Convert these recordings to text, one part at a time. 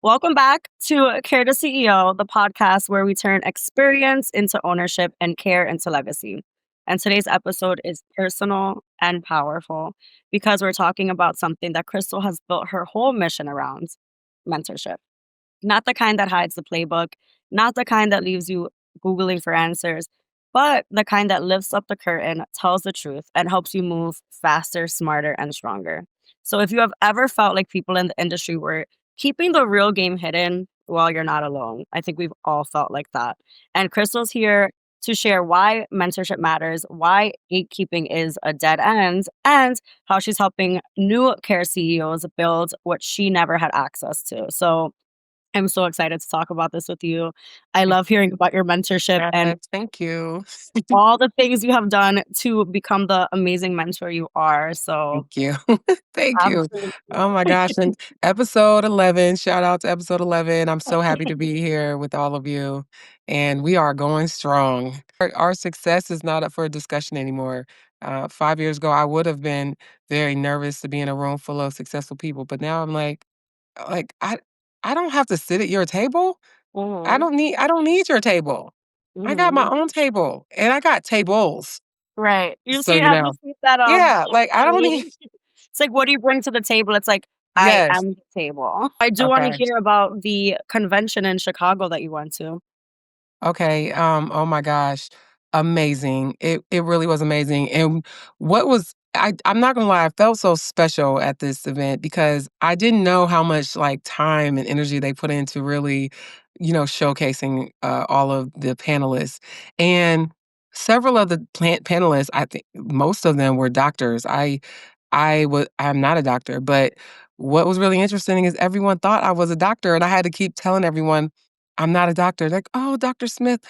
Welcome back to Care to CEO, the podcast where we turn experience into ownership and care into legacy. And today's episode is personal and powerful because we're talking about something that Crystal has built her whole mission around: mentorship. Not the kind that hides the playbook, not the kind that leaves you Googling for answers, but the kind that lifts up the curtain, tells the truth, and helps you move faster, smarter, and stronger. So if you have ever felt like people in the industry were keeping the real game hidden, well, you're not alone. I think we've all felt like that. And Crystal's here to share why mentorship matters, why gatekeeping is a dead end, and how she's helping new care CEOs build what she never had access to. So I'm so excited to talk about this with you. I love hearing about your mentorship and Yes, thank you. all the things you have done to become the amazing mentor you are. So, Thank you. Thank you. absolutely. Oh my gosh, and episode 11, shout out to episode 11. I'm so happy to be here with all of you, and we are going strong. Our success is not up for discussion anymore. 5 years ago, I would have been very nervous to be in a room full of successful people, but now I'm like, I don't have to sit at your table. Mhm, I don't need your table. I got my mhm. own table, and I got tables, Right. You so see you have you know. seen that, Yeah, like, I don't need meme? It's like, "What do you bring to the table?" It's like, "I Yes, am the table." I do wanna okay. hear about the convention in Chicago that you went to. Okay, oh my gosh, amazing. It really was amazing, and what was I'm not gonna lie, I felt so special at this event because I didn't know how much, like, time and energy they put into really, showcasing, all of the panelists, and several of the panelists, I think most of them were doctors. I'm not a doctor, but what was really interesting is everyone thought I was a doctor, and I had to keep telling everyone, "I'm not a doctor." Like, "Oh, Doctor Smith,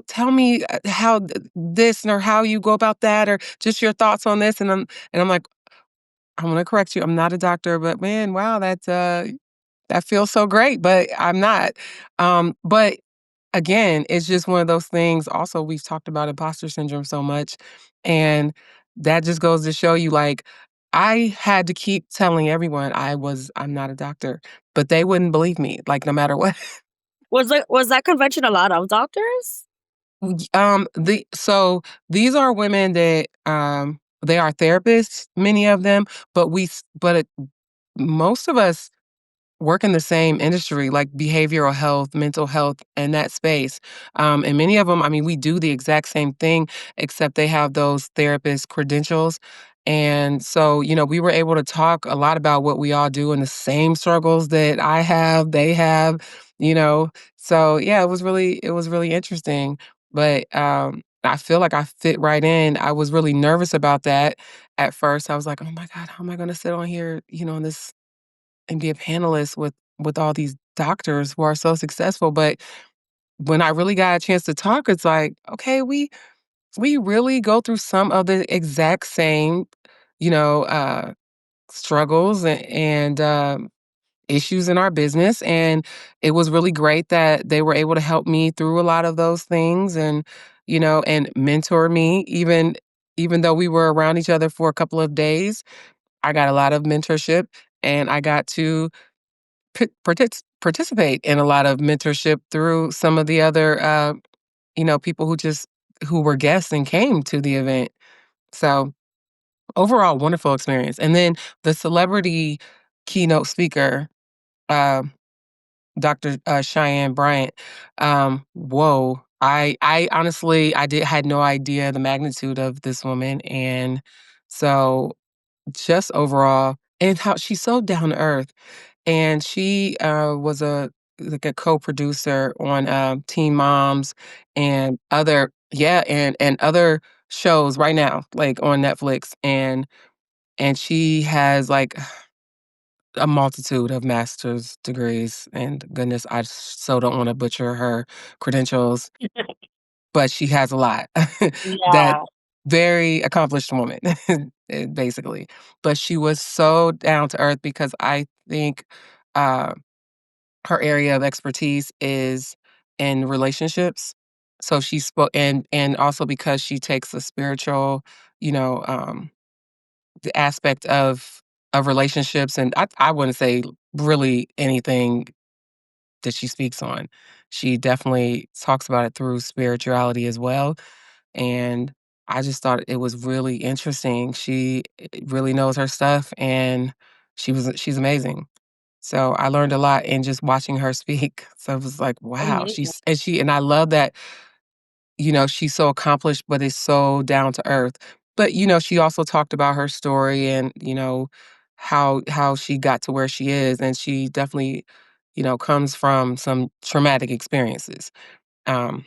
tell me, how this or how you go about that or just your thoughts on this," and I'm like, "I'm gonna correct you, I'm not a doctor, but man, wow, that feels so great, but I'm not." But again, it's just one of those things. Also, we've talked about imposter syndrome so much, and that just goes to show you, like, I had to keep telling everyone I'm not a doctor, but they wouldn't believe me, like, no matter what. Was that convention a lot of doctors? These are women that, they are therapists, many of them, but most of us work in the same industry, like behavioral health, mental health, and that space. And many of them, I mean, we do the exact same thing, except they have those therapist credentials. And so, we were able to talk a lot about what we all do and the same struggles that I have, they have, you know. So yeah, it was really interesting. But I feel like I fit right in. I was really nervous about that at first. I was like, oh my God, how am I gonna sit on here, in this and be a panelist with all these doctors who are so successful. But when I really got a chance to talk, it's like, okay, we really go through some of the exact same, you know, uh, struggles and issues in our business. And it was really great that they were able to help me through a lot of those things and mentor me even though we were around each other for a couple of days. I got a lot of mentorship and I got to participate in a lot of mentorship through some of the other, people who were guests and came to the event. So, overall, wonderful experience. And then the celebrity keynote speaker, uh, Dr. Cheyenne Bryant, whoa. I honestly I did had no idea the magnitude of this woman, and so just overall and how she's so down to earth. And she, was a co-producer on, Teen Moms and other shows right now, like, on Netflix, and she has, like, a multitude of master's degrees, and goodness, I so don't wanna butcher her credentials, but she has a lot. That Yeah. very accomplished woman, basically. But she was so down to earth because I think, uh her area of expertise is in relationships. So she spoke and also because she takes a spiritual, you know, the aspect of relationships and I wouldn't say really anything that she speaks on. She definitely talks about it through spirituality as well, and I just thought it was really interesting. She really knows her stuff, and she's amazing. So I learned a lot in just watching her speak. So it was like, wow, Amazing. and I love that, she's so accomplished, but is so down to earth. But, she also talked about her story and, how she got to where she is. And she definitely, comes from some traumatic experiences. Um,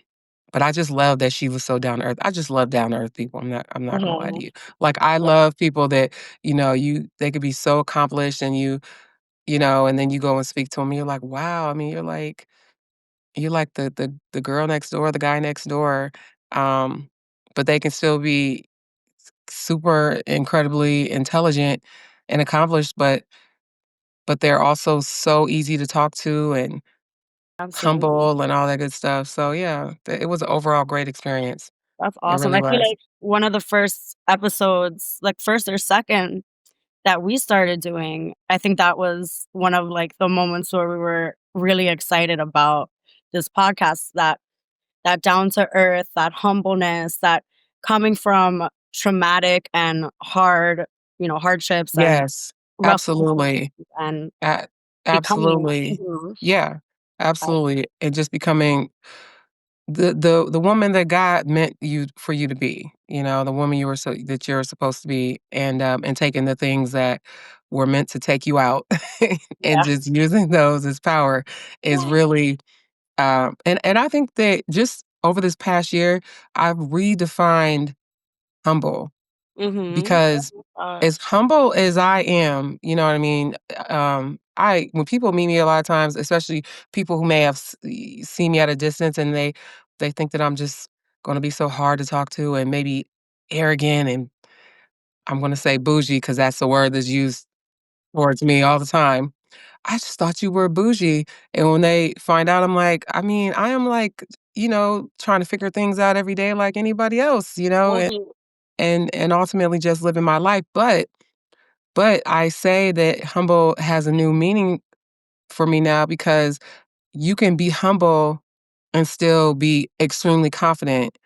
but I just love that she was so down to earth. I just love down to earth people. I'm not gonna lie to Mhm. you. Like I love people that, they could be so accomplished and and then you go and speak to them, you're like, wow. I mean, you're like the girl next door, the guy next door, um, but they can still be super incredibly intelligent and accomplished, but they're also so easy to talk to and Absolutely. humble and all that good stuff. So yeah, it was an overall great experience. That's It awesome. really I feel was. like one of the first episodes, like first or second that we started doing, I think that was one of like the moments where we were really excited about this podcast, that down to earth, that humbleness, that coming from traumatic and hard, hardships and Yes, rough absolutely. and A becoming absolutely. mhm, Yeah, uh, absolutely. And just becoming the woman that God meant you for you to be, the woman that you're supposed to be, and taking the things that were meant to take you out and yeah. just using those as power is really and I think that just over this past year, I've redefined humble Mhm. because as humble as I am, you know what I mean? I when people meet me a lot of times, especially people who may have seen me at a distance and they think that I'm just going to be so hard to talk to and maybe arrogant and I'm going to say bougie because that's the word that's used towards me all the time. I just thought you were bougie. And when they find out, I'm like, I mean, I am like, trying to figure things out every day like anybody else, Mhm. and ultimately just living my life. But I say that humble has a new meaning for me now because you can be humble and still be extremely confident,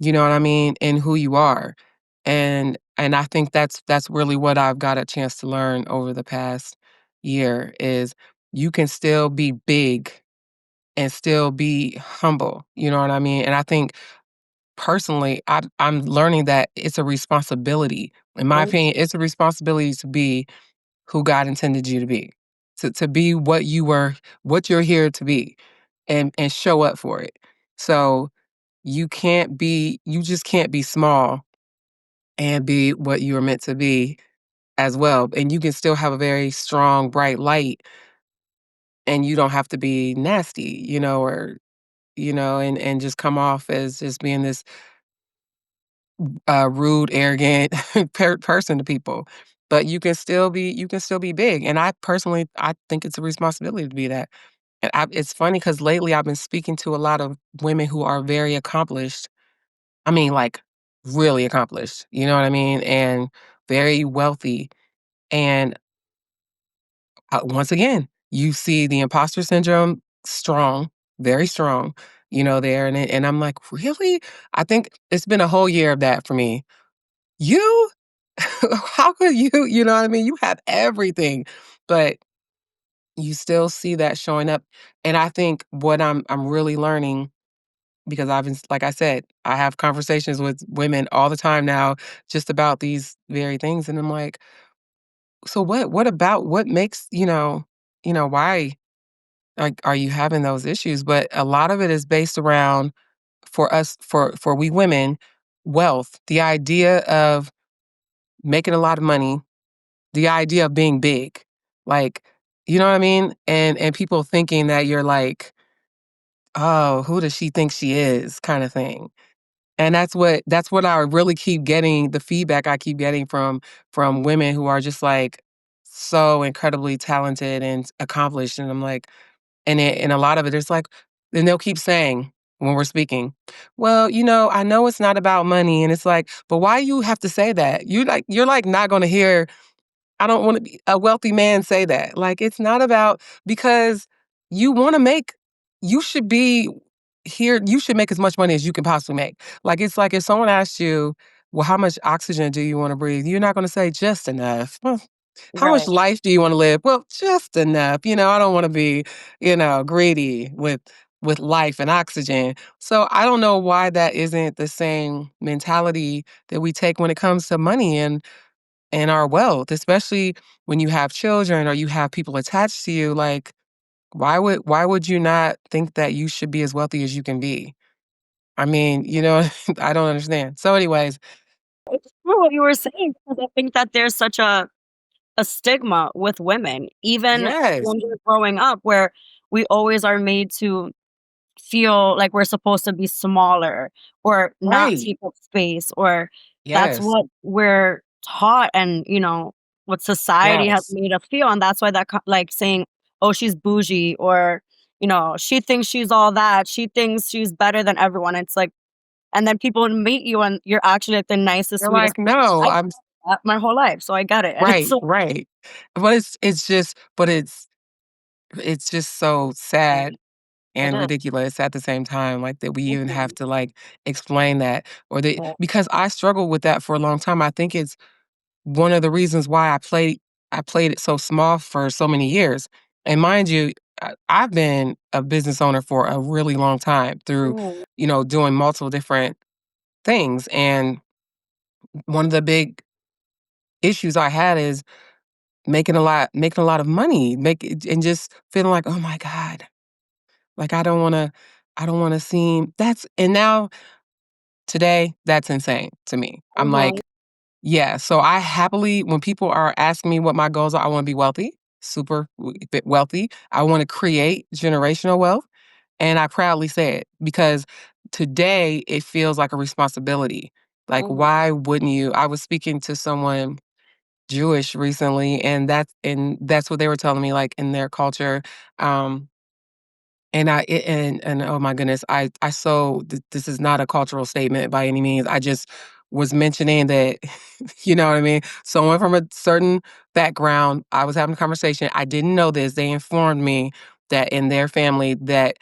you know what I mean, in who you are. And I think that's really what I've got a chance to learn over the past year is you can still be big and still be humble, you know what I mean? And I think personally, I'm learning that it's a responsibility. In my Mhm. opinion, it's a responsibility to be who God intended you to be, to be what you're here to be, and show up for it. So you just can't be small and be what you were meant to be as well. And you can still have a very strong, bright light, and you don't have to be nasty, or and just come off as just being this rude, arrogant person to people. But you can still be big, and I think it's a responsibility to be that. And it's funny because lately I've been speaking to a lot of women who are very accomplished. I mean, like really accomplished. You know what I mean? And very wealthy. And once again, you see the imposter syndrome strong, very strong. There and I'm like, really? I think it's been a whole year of that for me. You How could you know what I mean? You have everything, but you still see that showing up. And I think what I'm really learning because I've been like I said, I have conversations with women all the time now just about these very things. And I'm like, so what makes, why like are you having those issues? But a lot of it is based around for us, for we women, wealth, the idea of making a lot of money, the idea of being big, like, you know what I mean? And people thinking that you're like, "Oh, who does she think she is?" kinda thing. And that's what I really keep getting the feedback I keep getting from women who are just, like, so incredibly talented and accomplished, and I'm like and a lot of it is like and they'll keep saying when we're speaking, "Well, I know it's not about money," and it's like, "But why you have to say that?" You're, like, not gonna hear I don't wanna be a wealthy man say that. Like, it's not about because you wanna make you should be here you should make as much money as you can possibly make. It's like if someone asks you, "Well, how much oxygen do you wanna breathe?" You're not gonna say, "Just enough." "Well, how much Right. life do you wanna live?" "Well, just enough." I don't wanna be, greedy with life and oxygen. So, I don't know why that isn't the same mentality that we take when it comes to money and our wealth, especially when you have children or you have people attached to you, like why would you not think that you should be as wealthy as you can be? I mean, I don't understand. So anyways, It's true what you were saying, because I think that there's such a stigma with women, even yes, when we're growing up, where we always are made to feel like we're supposed to be smaller or not right. take up space, or that's Yes. what we're taught, and what society has Yes. made us feel, and that's why like saying, "Oh, she's bougie," or "She thinks she's all that. She thinks she's better than everyone." It's like, and then people meet you and you're actually like the nicest, You're sweetest like, person. "No, I I'm my whole life, so I get it, and it's right, so right." But it's just so sad it and is. ridiculous at the same time, like, that we even have Mhm. to, like, explain that or that Yeah. because I struggled with that for a long time. I think it's one of the reasons why I played it so small for so many years. And mind you, I've been a business owner for a really long time through, Mhm. doing multiple different things. And one of the big issues I had is making a lot of money, and just feeling like, oh my God, like I don't wanna seem that's and now today, that's insane to me. I'm Mhm. like, yeah, so I happily when people are asking me what my goals are, I wanna be wealthy, super bit wealthy. I wanna create generational wealth, and I proudly say it because today it feels like a responsibility. Like, Mhm. why wouldn't you I was speaking to someone Jewish recently, and that's what they were telling me, like, in their culture, um, and oh my goodness, I so this is not a cultural statement by any means. I just was mentioning that, you know what I mean? Someone from a certain background, I was having a conversation. I didn't know this. They informed me that in their family that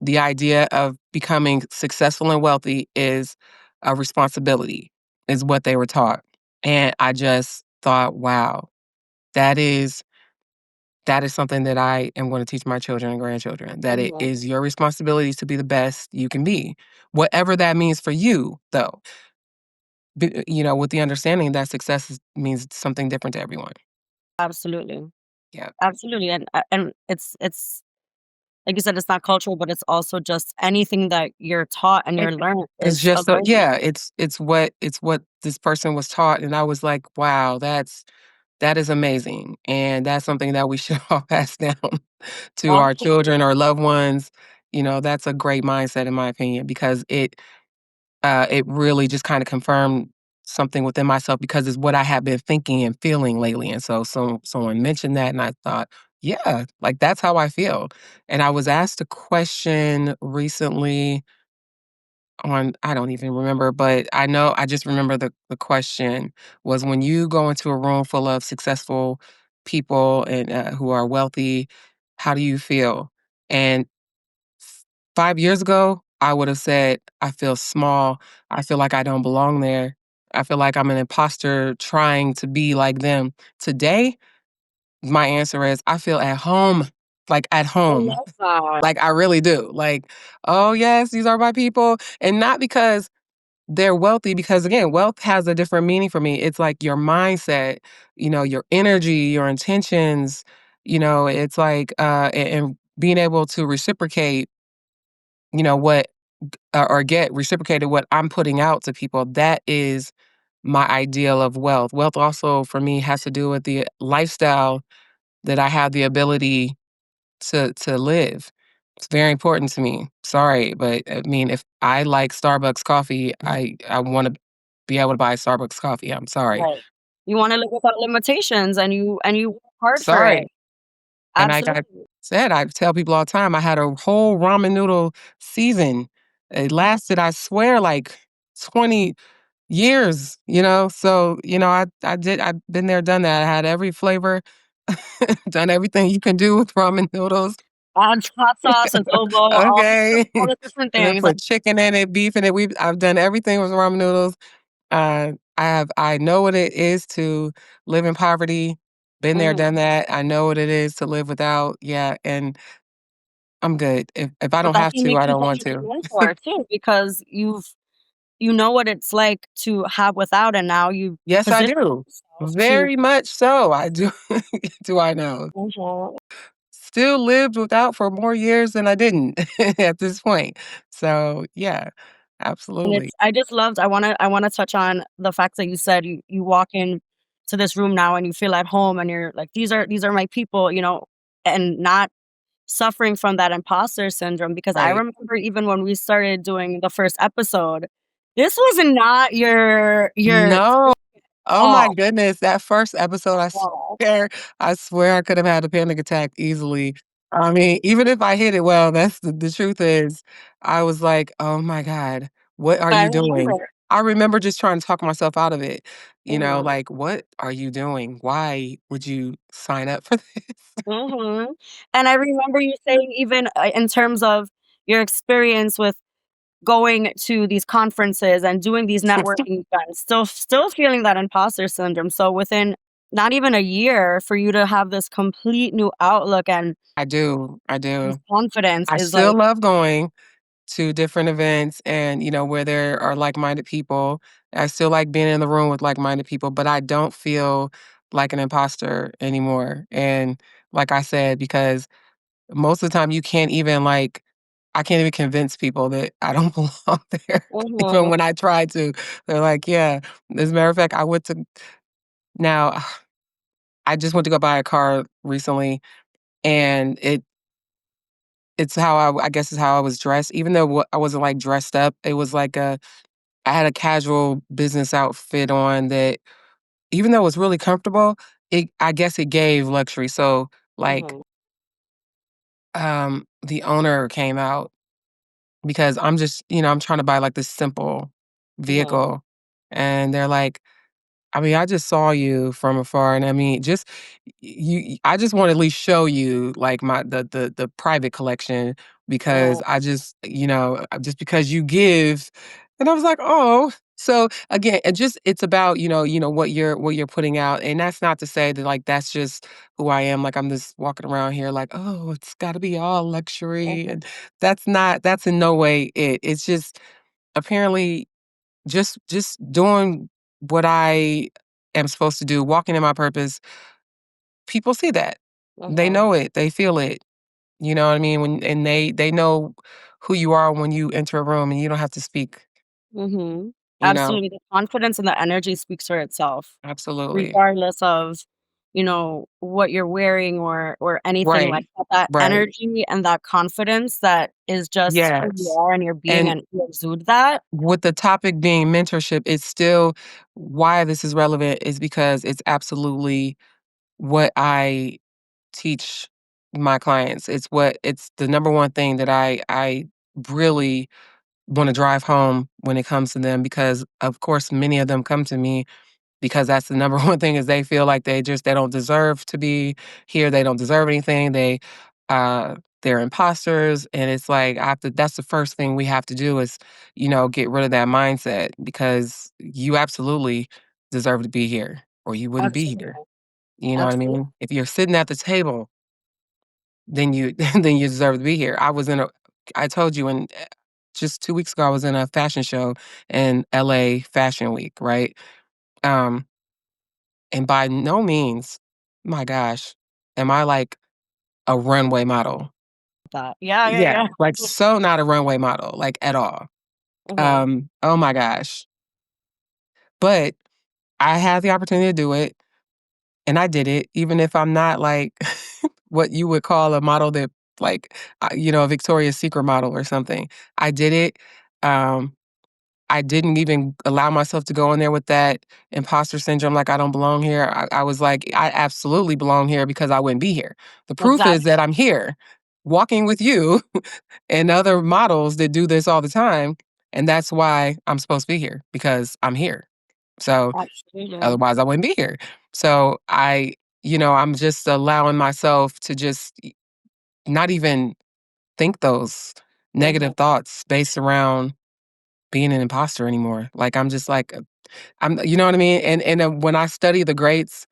the idea of becoming successful and wealthy is a responsibility, is what they were taught. And I just thought, wow, that is that is something that I am gonna teach my children and grandchildren, that it Mhm. is your responsibility to be the best you can be. Whatever that means for you, though, with the understanding that means something different to everyone. Absolutely. Yeah. Absolutely, and it's like you said, it's not cultural, but it's also just anything that you're taught and It you're learned it's is a just so learning. yeah, it's what this person was taught, and I was like, "Wow, that is amazing," and that's something that we should all pass down to our children Absolutely. or loved ones. That's a great mindset in my opinion because it really just kinda confirmed something within myself because it's what I have been thinking and feeling lately, and so someone mentioned that, and I thought, "Yeah, like, that's how I feel." And I was asked a question recently on I don't even remember, but I know I just remember the question was, "When you go into a room full of successful people and, who are wealthy, how do you feel?" And 5 years ago, I would have said, "I feel small. I feel like I don't belong there. I feel like I'm an imposter trying to be like them." Today, my answer is, "I feel at home, like, at I home." love that. Like, I really do. Like, "Oh, yes, these are my people." And not because they're wealthy, because, again, wealth has a different meaning for me. It's like your mindset, your energy, your intentions, it's like, and being able to reciprocate, what or get reciprocated what I'm putting out to people, that is my ideal of wealth. Wealth also for me has to do with the lifestyle that I have the ability to live. It's very important to me. Sorry, but I mean, if I like Starbucks coffee, I want to be able to buy Starbucks coffee. I'm sorry. Right. You wanna live without limitations, and you work hard for it. Sorry. And like I Absolutely. said, I tell people all the time, I had a whole ramen noodle season. It lasted, I swear, like 20 years, So, I've been there, done that. I had every flavor, done everything you can do with ramen noodles. add hot sauce, adobo, Okay. all the different And then things. put chicken in it, beef in it. I've done everything with ramen noodles. I know what it is to live in poverty. Been there, Mhm. done that. I know what it is to live without. Yeah, and I'm good. If I But don't that's have what to, makes I you don't such want a good to. mentor too, because you know what it's like to have without, and now you Yes, I position do. yourself to Very much so. I do. Do I know? mhm. Still lived without for more years than I didn't at this point. So, yeah, And absolutely. it's I just loved I wanna touch on the fact that you said you walk in to this room now and you feel at home and you're like, these are my people," and not suffering from that imposter syndrome because I Right. remember even when we started doing the first episode, this was not your No. Oh my all. goodness, that first episode, All. I swear I could have had a panic attack easily. I mean, even if I hit it well, that's the truth is, I was like, "Oh my god, what are I you doing?" remember. I remember just trying to talk myself out of it, Mhm. like, "What are you doing? Why would you sign up for this?" Mhm. And I remember you saying even, in terms of your experience with going to these conferences and doing these networking events, still feeling that imposter syndrome. So within not even a year for you to have this complete new outlook and I do, I this do. confidence I is still like love going to different events and, where there are like-minded people. I still like being in the room with like-minded people, but I don't feel like an imposter anymore. And like I said, because most of the time you can't even I can't even convince people that I don't belong there. Even mhm, when I try to, they're like, yeah. As a matter of fact, now I just went to go buy a car recently and it's how I guess is how I was dressed. Even though I wasn't like dressed up, it was like I had a casual business outfit on that even though it was really comfortable, I guess it gave luxury. So like mhm, the owner came out because I'm just, I'm trying to buy like this simple mhm. vehicle. And they're like, I mean, I just saw you from afar, and I mean, just I just want to at least show you like the private collection because Oh, just because you give, and I was like, oh, so again, it's about what you're putting out, and that's not to say that like that's just who I am. Like I'm just walking around here like, oh, it's got to be all luxury, mhm, and that's in no way it. It's just apparently just doing what I am supposed to do, walking in my purpose, people see that. They mhm, know it, they feel it. You know what I mean? They know who you are when you enter a room and you don't have to speak, mhm. you know? Absolutely, the confidence and the energy speaks for itself, Absolutely. regardless of, what you're wearing or anything like Right. that. That Right. energy and that confidence that is just who you Yes. are and your being, And and you exude that. with the topic being mentorship, it's still why this is relevant is because it's absolutely what I teach my clients. It's the number one thing that I really wanna drive home when it comes to them because, of course, many of them come to me because that's the number one thing is they feel like they don't deserve to be here, they don't deserve anything, they're imposters, and it's like, I have to that's the first thing we have to do is, get rid of that mindset because you absolutely deserve to be here or you wouldn't be here. Absolutely, You know what I absolutely. mean? If you're sitting at the table, then you then you deserve to be here. I told you just 2 weeks ago, I was in a fashion show in LA Fashion Week, right? Um, and by no means, my gosh, am I like a runway model. That. Yeah, yeah, Yeah, yeah. like so not a runway model, like at all. Mhm. Oh my gosh. But I had the opportunity to do it. And I did it, even if I'm not like what you would call a model that like, a Victoria's Secret model or something. I did it. Um, I didn't even allow myself to go in there with that imposter syndrome, like I don't belong here. I was like, I absolutely belong here because I wouldn't be here. The proof is Exactly. that I'm here walking with you and other models that do this all the time. And that's why I'm supposed to be here because I'm here. So Absolutely. otherwise, I wouldn't be here. So I'm just allowing myself to just, not even think those Mhm. negative thoughts based around being an imposter anymore. Like, I'm just like, I'm you know what I mean? And when I study the greats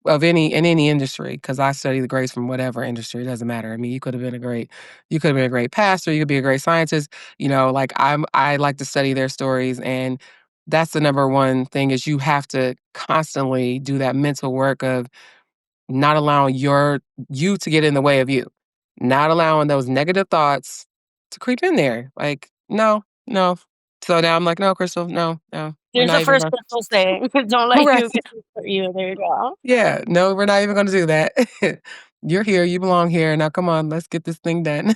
of any industry, because I study the greats from whatever industry, it doesn't matter. I mean, you could have been a great pastor, you could be a great scientist, like I like to study their stories, and that's the number one thing is you have to constantly do that mental work of not allowing you to get in the way of you. Not allowing those negative thoughts to creep in there. Like, no, no. So now I'm like, no, Crystal, no, no, we're There's not the even first going crystal saying, "Don't let right. you get you." There you go. Yeah, no, we're not even gonna do that. You're here, you belong here. Now come on, let's get this thing done.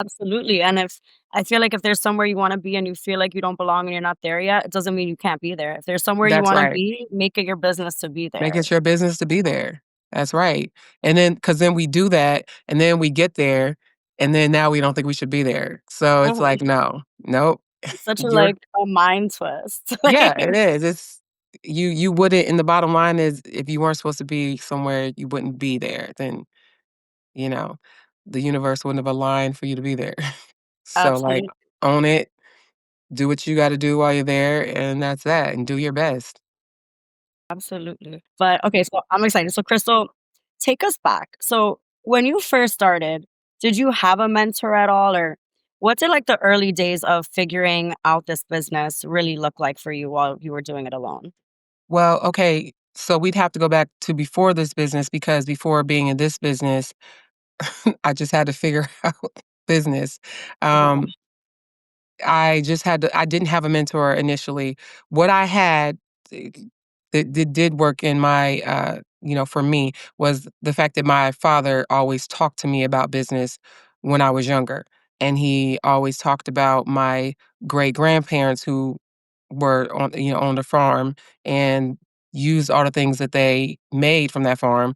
Absolutely, and if I feel like if there's somewhere you wanna be and you feel like you don't belong and you're not there yet, it doesn't mean you can't be there. If there's somewhere you That's wanna right. be, make it your business to be Make there. it your business to be there. That's right. And then, because then we do that, and then we get there, and then now we don't think we should be there. So it's Mhm. like, no, nope. It's such a, You're like, a mind twist. Yeah, Like, it is. It's you wouldn't and the bottom line is if you weren't supposed to be somewhere, you wouldn't be there. Then, you know, the universe wouldn't have aligned for you to be there. So, like, absolutely. own it, do what you gotta do while you're there, and that's that, and do your best. Absolutely. But okay, so I'm excited. So Crystal, take us back. So when you first started, did you have a mentor at all, or what did like the early days of figuring out this business really look like for you while you were doing it alone? Well, okay, so we'd have to go back to before this business because before being in this business, I just had to figure out business. Uh-huh. Um, I didn't have a mentor initially. What I had eh, that did work in my, for me was the fact that my father always talked to me about business when I was younger. And he always talked about my great grandparents who were on the farm and used all the things that they made from that farm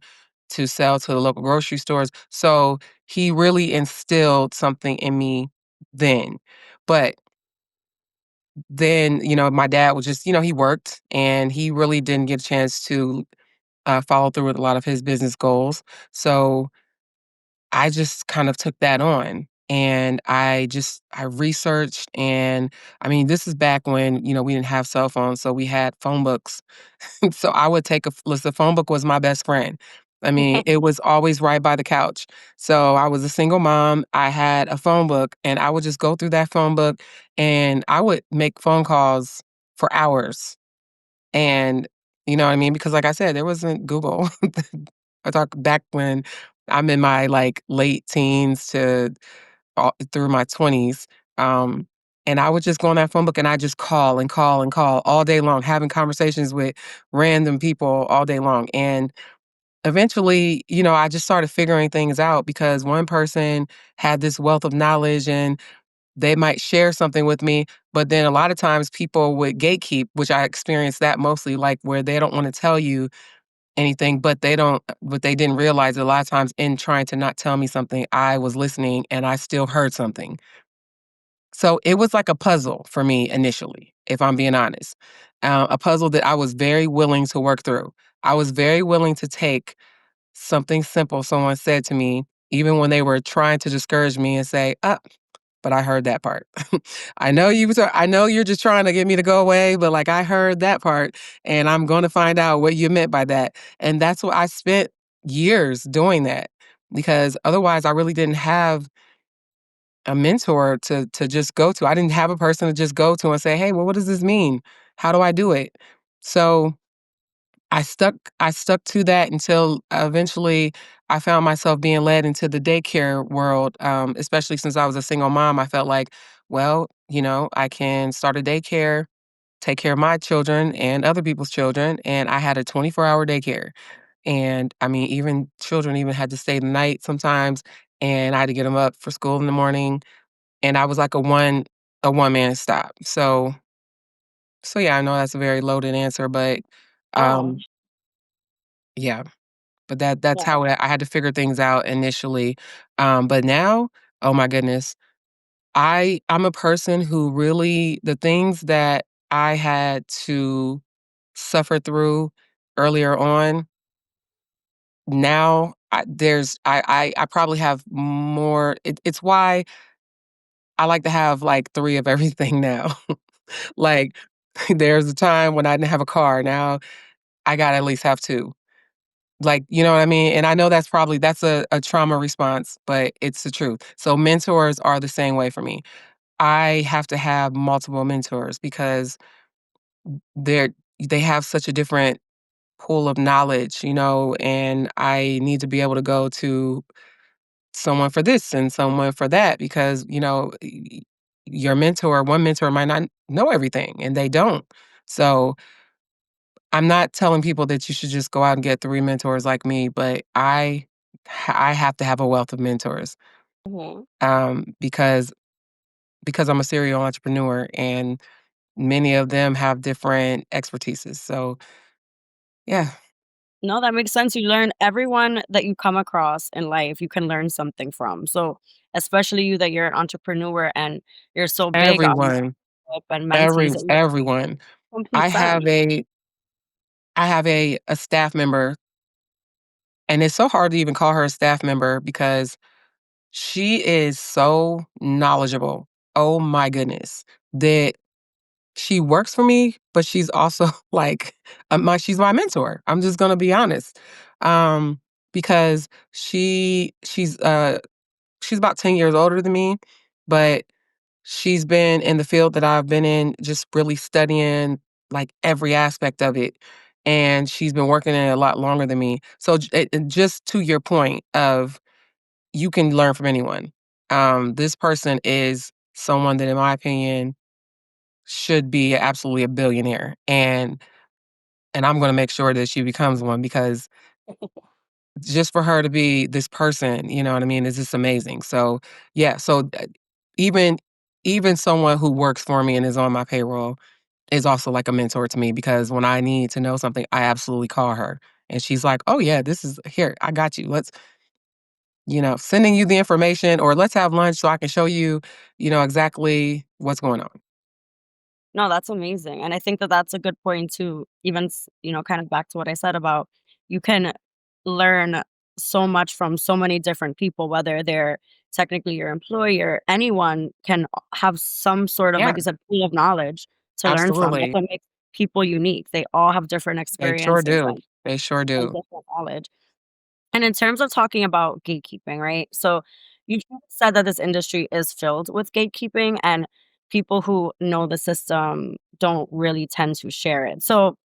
to sell to the local grocery stores. So he really instilled something in me then. But then, my dad was just, he worked and he really didn't get a chance to follow through with a lot of his business goals. So I just kind of took that on. And I researched, and I mean, this is back when, we didn't have cell phones. So we had phone books. So I would take listen, the phone book was my best friend. I mean, it was always right by the couch. So I was a single mom. I had a phone book, and I would just go through that phone book, and I would make phone calls for hours. And you know what I mean? Because like I said, there wasn't Google. I talk back when I'm in my like late teens to through my 20s. Um, and I would just go on that phone book and I just call and call and call all day long, having conversations with random people all day long. And eventually, I just started figuring things out because one person had this wealth of knowledge and they might share something with me, but then a lot of times people would gatekeep, which I experienced that mostly, like where they don't want to tell you anything, but they didn't realize that a lot of times in trying to not tell me something, I was listening and I still heard something. So it was like a puzzle for me initially, if I'm being honest. A puzzle that I was very willing to work through. I was very willing to take something simple someone said to me, even when they were trying to discourage me and say, but I heard that part. I know you're just trying to get me to go away, but like I heard that part and I'm going to find out what you meant by that. And that's what I spent years doing that because otherwise I really didn't have a mentor to just go to. I didn't have a person to just go to and say, "Hey, well, what does this mean? How do I do it?" So I stuck to that until eventually I found myself being led into the daycare world, especially since I was a single mom. I felt like, well, I can start a daycare, take care of my children and other people's children, and I had a 24-hour daycare. And I mean, even children even had to stay the night sometimes, and I had to get them up for school in the morning, and I was like a one-man stop. So yeah, I know that's a very loaded answer, but, Oh, um, yeah, but that's yeah. how I had to figure things out initially, but now, oh my goodness, I'm a person who really the things that I had to suffer through earlier on, now I probably have more it's why I like to have, like, 3 of everything now. Like, there's a time when I didn't have a car, now I gotta at least have 2. Like, you know what I mean? And I know that's a trauma response, but it's the truth. So mentors are the same way for me. I have to have multiple mentors because they're they have such a different pool of knowledge, and I need to be able to go to someone for this and someone for that because, one mentor might not know everything and they don't. So I'm not telling people that you should just go out and get 3 mentors like me, but I have to have a wealth of mentors, Mhm. because I'm a serial entrepreneur and many of them have different expertises. So, yeah, No, that makes sense. You learn everyone that you come across in life, you can learn something from. So, especially you that you're an entrepreneur and you're so big on everyone, mentorship and mentees, it makes everyone. I complete sense. have a I have a staff member, and it's so hard to even call her a staff member because she is so knowledgeable. Oh my goodness. That she works for me, but she's also like she's my mentor. I'm just gonna be honest. Um, because she's about 10 years older than me, but she's been in the field that I've been in, just really studying like every aspect of it. And she's been working in it a lot longer than me. So just to your point of you can learn from anyone. This person is someone that, in my opinion, should be absolutely a billionaire, and I'm going to make sure that she becomes one because just for her to be this person, you know what I mean, is just amazing. So yeah, even even someone who works for me and is on my payroll is also like a mentor to me because when I need to know something, I absolutely call her. And she's like, "Oh yeah, this is here. I got you. Let's, sending you the information or let's have lunch so I can show you, exactly what's going on." No, that's amazing, and I think that that's a good point to even kind of back to what I said about you can learn so much from so many different people, whether they're technically your employer, anyone can have some sort of, like Yeah, you said, pool of knowledge to learn from. That's absolutely. what makes people unique. They all have different They sure experiences do. and They sure do. different knowledge. And in terms of talking about gatekeeping, right? So you said that this industry is filled with gatekeeping and people who know the system don't really tend to share it. So,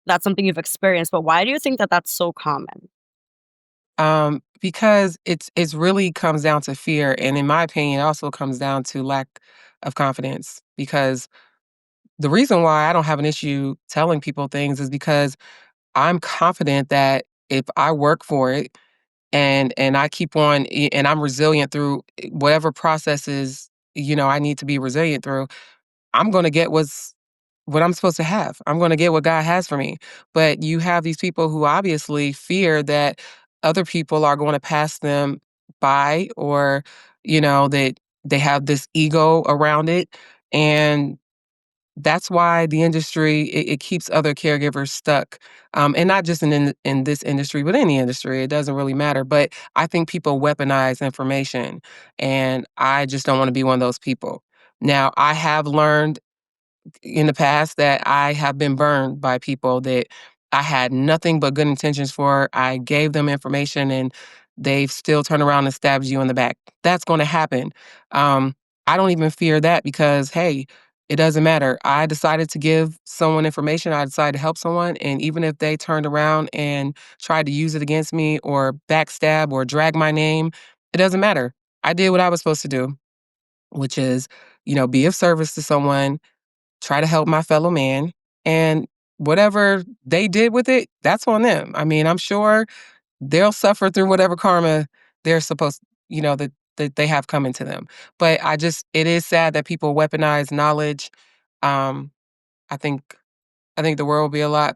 that's something you've experienced, but why do you think that that's so common? Because it's really comes down to fear, and in my opinion, it also comes down to lack of confidence. Because the reason why I don't have an issue telling people things is because I'm confident that if I work for it and I keep on and I'm resilient through whatever processes I need to be resilient through, I'm gonna get what I'm supposed to have. I'm gonna get what God has for me. But you have these people who obviously fear that other people are going to pass them by or, that they have this ego around it. And that's why the industry it keeps other caregivers stuck, and not just in this industry, but any industry. It doesn't really matter. But I think people weaponize information, and I just don't want to be one of those people. Now, I have learned in the past that I have been burned by people that I had nothing but good intentions for. I gave them information and they've still turned around and stabbed you in the back. That's going to happen. Um, I don't even fear that because, hey, it doesn't matter. I decided to give someone information. I decided to help someone. And even if they turned around and tried to use it against me or backstab or drag my name, it doesn't matter. I did what I was supposed to do, which is, be of service to someone, try to help my fellow man, and whatever they did with it, that's on them. I mean, I'm sure they'll suffer through whatever karma they're supposed, that they have coming to them. But it is sad that people weaponize knowledge. Um, I think I think the world would be a lot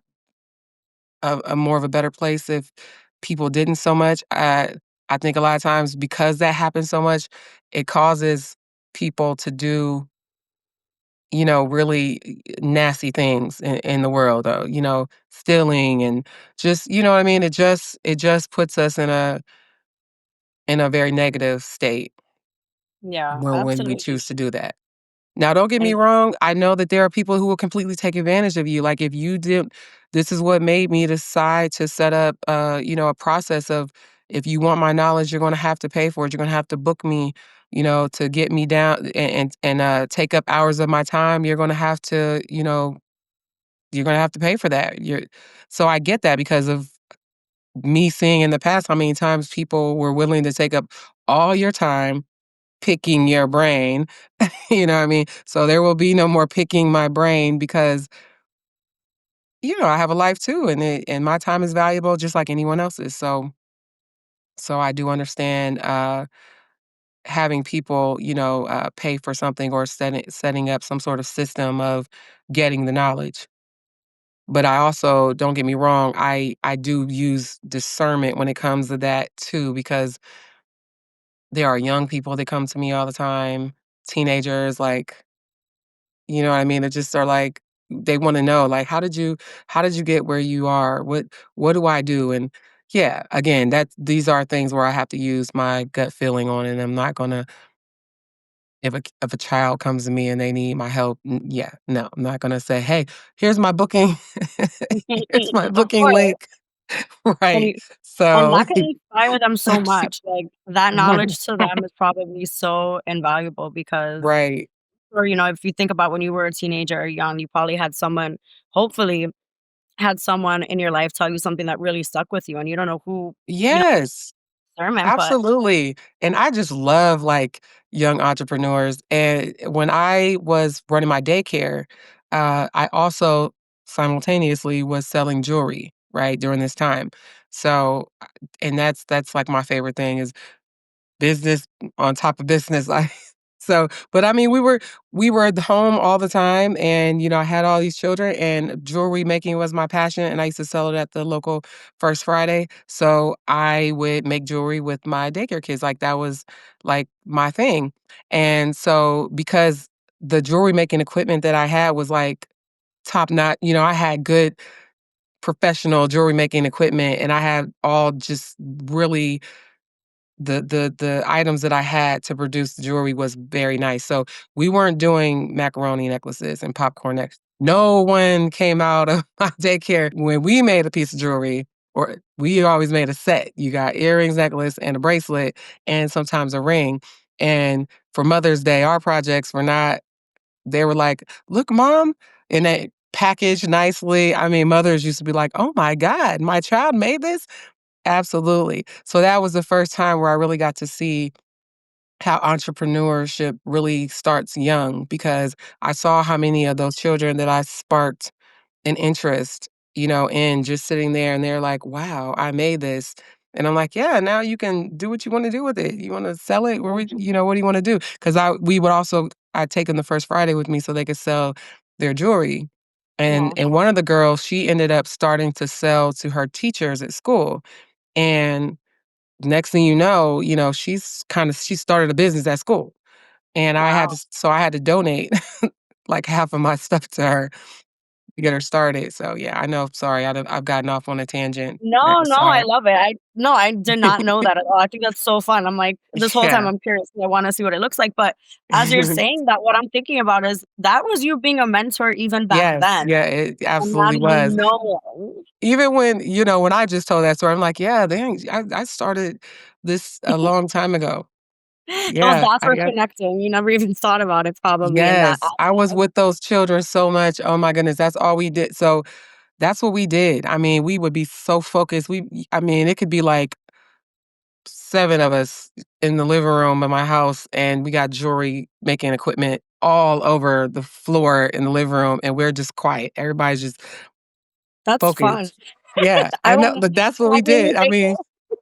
of a more of a better place if people didn't so much. I think a lot of times because that happens so much, it causes people to do really nasty things in the world, stealing and just, you know what I mean? It just puts us in a very negative state Yeah, when we absolutely. choose to do that. Now, don't get me And wrong, I know that there are people who will completely take advantage of you, like, if you did this is what made me decide to set up, a process of, if you want my knowledge, you're gonna have to pay for it, you're gonna have to book me, to get me down and take up hours of my time, you're gonna have to pay for that. So I get that because of me seeing in the past how many times people were willing to take up all your time picking your brain. You know what I mean? So there will be no more picking my brain because, I have a life too, and my time is valuable just like anyone else's. So I do understand having people, pay for something or setting up some sort of system of getting the knowledge. But I also, don't get me wrong, I do use discernment when it comes to that too, because there are young people that come to me all the time, teenagers, like, you know what I mean? They just are like, they wanna know, like, how did you get where you are? What do I do? And yeah, again, these are things where I have to use my gut feeling on, and I'm not gonna, if a child comes to me and they need my help, yeah, no, I'm not gonna say, "Hey, here's my booking here's my of booking course, link." and Right. that So can inspire them so much, like, that knowledge to them is probably so invaluable because Right. or, if you think about when you were a teenager or young, you probably had someone hopefully had someone in your life tell you something that really stuck with you, and you don't know who, Yes. sermon, but Absolutely, and I just love, like, young entrepreneurs, and when I was running my daycare, I also simultaneously was selling jewelry, right, during this time. So, and that's, like, my favorite thing is business on top of business. So, but I mean, we were at home all the time, and I had all these children, and jewelry making was my passion, and I used to sell it at the local First Friday. So I would make jewelry with my daycare kids, like that was like my thing. And so because the jewelry making equipment that I had was like top notch, I had good professional jewelry making equipment, and I had all just really the items that I had to produce the jewelry was very nice. So we weren't doing macaroni necklaces and popcorn necklaces. No one came out of my daycare when we made a piece of jewelry, or we always made a set. You got earrings, necklace, and a bracelet, and sometimes a ring. And for Mother's Day, our projects were not, they were like, look, mom, and they packaged nicely. I mean, mothers used to be like, oh my God, my child made this. Absolutely. So that was the first time where I really got to see how entrepreneurship really starts young, because I saw how many of those children that I sparked an interest, in just sitting there, and they're like, wow, I made this. And I'm like, yeah, now you can do what you want to do with it. You want to sell it? What do you want to do? Because I'd take them the first Friday with me so they could sell their jewelry. And Aw. and one of the girls, she ended up starting to sell to her teachers at school. And next thing she started a business at school. And Wow. I had to donate like half of my stuff to her to get her started. So yeah, I know. Sorry, I've gotten off on a tangent. No, no, I Sorry. love it. I did not know that at all. I think that's so fun. I'm like, this whole time Yeah. I'm curious 'cause I wanna see what it looks like, but as you're saying that, what I'm thinking about is that was you being a mentor even back Yes. then Yeah. It and absolutely having to was. know. Even when I just told that story, I'm like, yeah, dang, I started this a long time ago. Those Yeah. dots were connecting. You never even thought about it probably in that Yes, I was with those children so much. Oh my goodness, that's all we did. So that's what we did. I mean, we would be so focused. I mean, it could be like 7 of us in the living room of my house, and we got jewelry making equipment all over the floor in the living room, and we're just quiet. Everybody's just that's fun. focused. Yeah, I I know, will but that's what we definitely did. I take mean,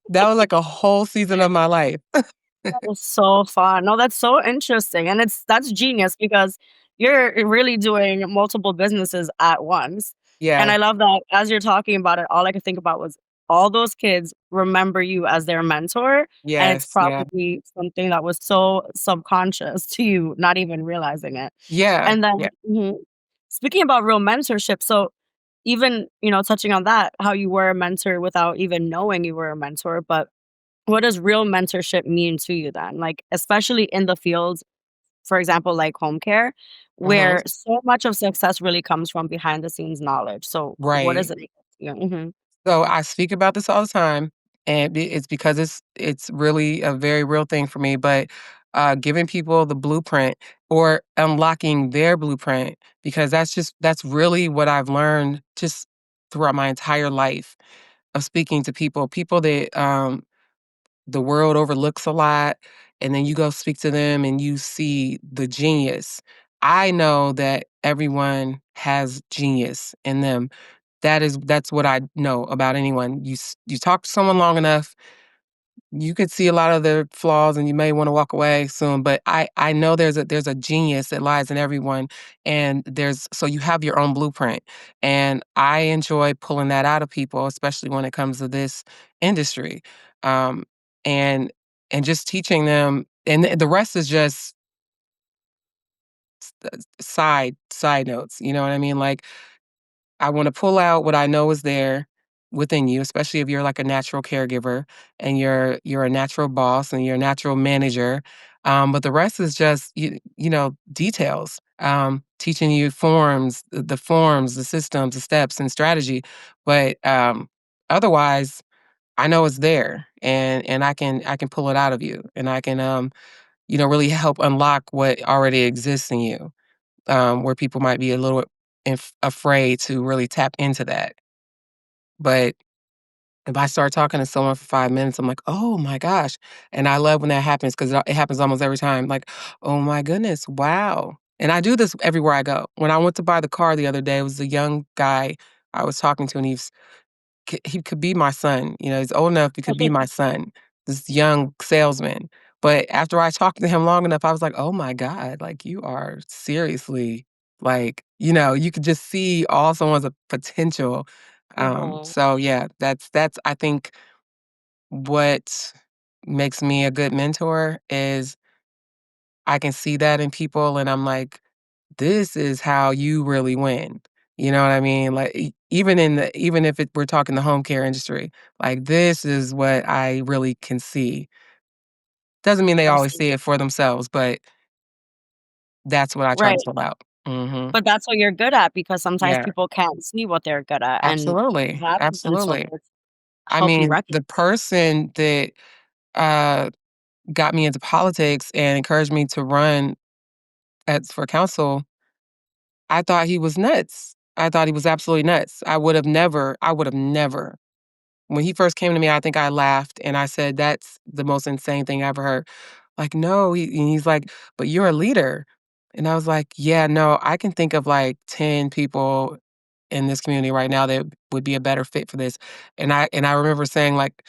that was like a whole season of my life. that was so fun. No, that's so interesting, and that's genius because you're really doing multiple businesses at once, and Yeah. I love that as you're talking about it, all I could think about was all those kids remember you as their mentor, and it's Yes, yeah. probably something that was so subconscious to you, not even realizing it. Yeah, And then yeah. speaking about real mentorship, so even, touching on that, how you were a mentor without even knowing you were a mentor, but what does real mentorship mean to you then? Like, especially in the fields, for example, like home care, Mhm. where so much of success really comes from behind the scenes knowledge. So what Right. is it? Yeah. Mhm. So I speak about this all the time, and it's because it's really a very real thing for me. But giving people the blueprint or unlocking their blueprint, because that's really what I've learned just throughout my entire life of speaking to people that the world overlooks a lot, and then you go speak to them and you see the genius. I know that everyone has genius in them. That's what I know about anyone. You talk to someone long enough, you could see a lot of their flaws and you may want to walk away soon, but I know there's a genius that lies in everyone, and there's so you have your own blueprint. And I enjoy pulling that out of people, especially when it comes to this industry. Um and and just teaching them, and the rest is just side notes, you know what I mean? Like, I wanna pull out what I know is there within you, especially if you're like a natural caregiver and you're a natural boss and you're a natural manager. But the rest is just details. Teaching you the forms, the systems, the steps, and strategy. But otherwise, I know it's there, and I can pull it out of you, and I can really help unlock what already exists in you, where people might be a little afraid to really tap into that. But if I start talking to someone for 5 minutes, I'm like, oh my gosh. And I love when that happens because it happens almost every time. Like, oh my goodness, wow. And I do this everywhere I go. When I went to buy the car the other day, it was a young guy I was talking to, and he could be my son. He's old enough, he could be my son, this young salesman. But after I talked to him long enough, I was like, "Oh my god, like, you are seriously, like," you could just see all someone's potential. Mhm. So yeah, that's I think what makes me a good mentor is I can see that in people, and I'm like, "This is how you really win." You know what I mean? Like, even if we're talking the home care industry, like, this is what I really can see. Doesn't mean they always see Absolutely. it for themselves, but that's what I try to Right. pull out. Mhm. But that's what you're good at because sometimes Yeah, people can't see what they're good at, and absolutely, that potential absolutely. could I help you mean, recognize. the person that, uh, got me into politics and encouraged me to run as for council, I thought he was nuts. I thought he was absolutely nuts. I would have never. When he first came to me, I think I laughed and I said, "That's the most insane thing I ever heard." Like, "No," and he's like, "But you're a leader." And I was like, "Yeah, no, I can think of like 10 people in this community right now that would be a better fit for this." And I remember saying like,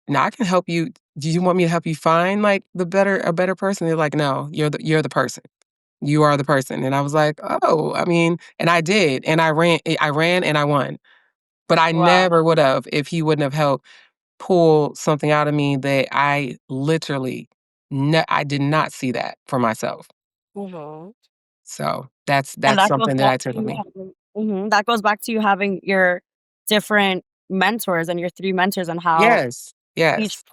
"No, I can help you. Do you want me to help you find like a better person?" They're like, "No, you're the person. You are the person." And I was like, "Oh, I mean," and I did, and I ran and I won. But I Wow. never would have if he wouldn't have helped pull something out of me that I literally I did not see that for myself. Mhm. So, that's And that's that goes something that back I to took with you me. having that goes back to you having your different mentors and your 3 mentors and how Yes, yes,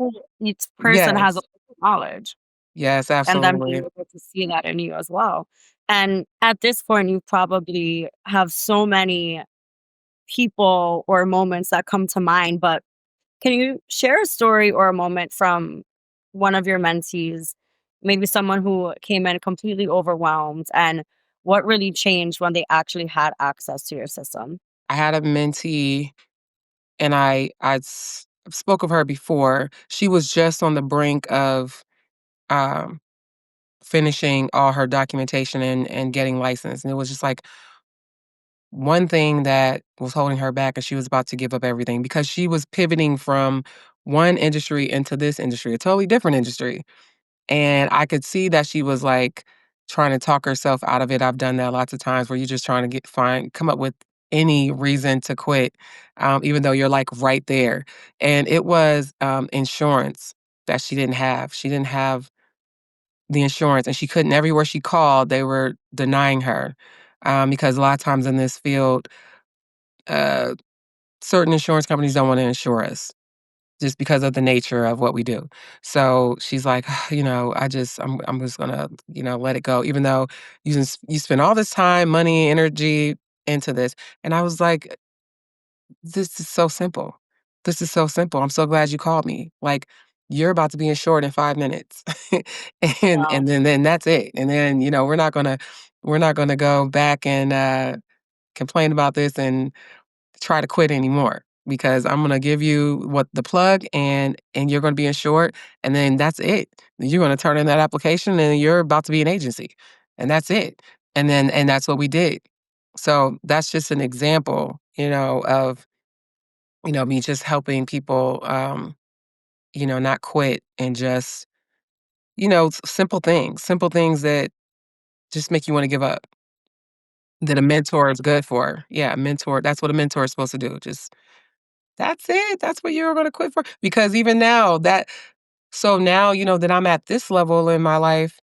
each person has a yes, different knowledge, yes, and them being absolutely. able to see that in you as well. And at this point, you probably have so many people or moments that come to mind, but can you share a story or a moment from one of your mentees, maybe someone who came in completely overwhelmed, and what really changed when they actually had access to your system? I had a mentee, and I spoke of her before. She was just on the brink of, um, finishing all her documentation and getting licensed, and it was just like one thing that was holding her back, and she was about to give up everything because she was pivoting from one industry into this industry, a totally different industry. And I could see that she was like trying to talk herself out of it. I've done that lots of times where you're just trying to come up with any reason to quit, even though you're, like, right there. And it was, insurance that she didn't have. She didn't have the insurance, and she couldn't everywhere she called, they were denying her, because a lot of times in this field, uh, certain insurance companies don't wanna insure us just because of the nature of what we do. So she's like, you know, I'm just gonna, let it go, even though you spend all this time, money, energy into this. And I was like, this is so simple. This is so simple. I'm so glad you called me. Like, you're about to be insured in 5 minutes. and Yeah. and then that's it. And then, we're not gonna go back and complain about this and try to quit anymore because I'm gonna give you what the plug and you're gonna be insured, and then that's it. You're gonna turn in that application and you're about to be an agency. And that's it. And that's what we did. So that's just an example, of, me just helping people not quit and just, simple things that just make you want to give up. That a mentor is good for. Yeah, a mentor, that's what a mentor is supposed to do. Just that's it. That's what you're gonna quit for. Because even now now, that I'm at this level in my life,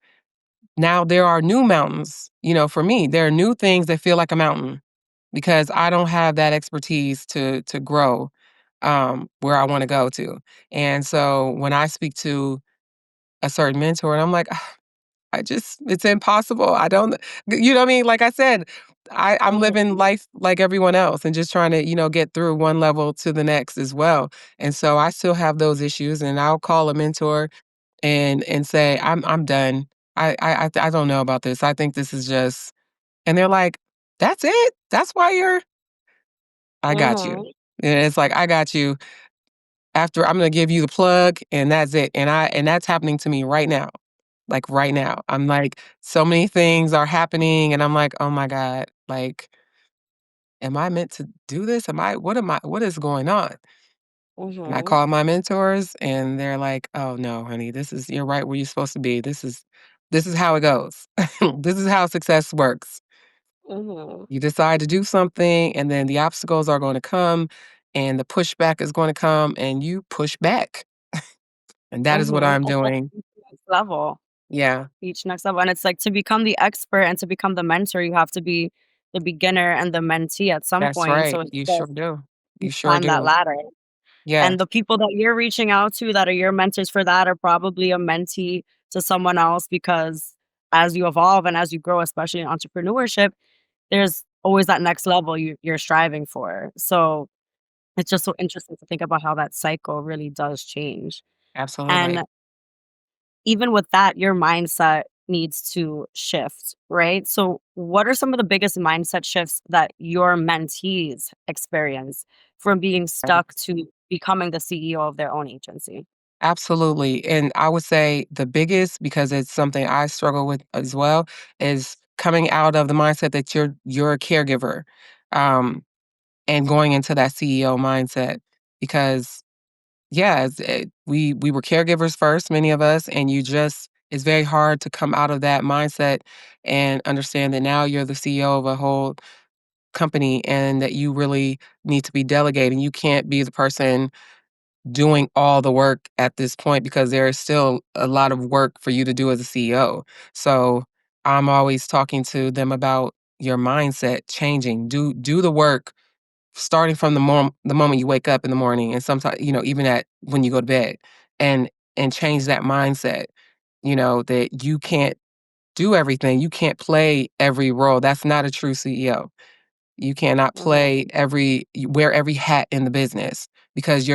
now there are new mountains, for me. There are new things that feel like a mountain because I don't have that expertise to grow where I want to go to. And so when I speak to a certain mentor and I'm like, it's impossible. I don't, you know what I mean? Like I said, I'm living Mhm. life like everyone else and just trying to, get through one level to the next as well. And so I still have those issues and I'll call a mentor and say, I'm done. I don't know about this. I think this is just, and they're like, that's it. That's why I got you. Mhm. And it's like, I got you after I'm going to give you the plug and that's it. And that's happening to me right now. Like, right now. I'm like, so many things are happening, and I'm like, "Oh my god, like, am I meant to do this? What is going on?" And I Mhm. call my mentors, and they're like, "Oh, no, honey, you're right where you're supposed to be. This is how it goes. This is how success works. Mhm. You decide to do something, and then the obstacles are gonna come, and the pushback is gonna come, and you push back." And that is what Mhm. I'm doing. Each next level. Yeah, Each next level, and it's like to become the expert and to become the mentor, you have to be the beginner and the mentee at some that's point, so right. it's You sure just do. you You sure climb that do. ladder. Yeah, And the people that you're reaching out to that are your mentors for that are probably a mentee to someone else because as you evolve and as you grow, especially in entrepreneurship, there's always that next level you're striving for. So it's just so interesting to think about how that cycle really does change. And absolutely. even with that, your mindset needs to shift, right? So, what are some of the biggest mindset shifts that your mentees experience from being stuck to becoming the CEO of their own agency? Absolutely. And I would say the biggest, because it's something I struggle with as well, is coming out of the mindset that you're a caregiver, um, and going into that CEO mindset. Because yeah, we were caregivers first, many of us, and it's very hard to come out of that mindset and understand that now you're the CEO of a whole company and that you really need to be delegating. You can't be the person doing all the work at this point because there is still a lot of work for you to do as a CEO. So I'm always talking to them about your mindset changing. Do the work starting from the moment you wake up in the morning and sometimes, even at when you go to bed and change that mindset, that you can't do everything. You can't play every role. That's not a true CEO. You cannot play Mhm, wear every hat in the business because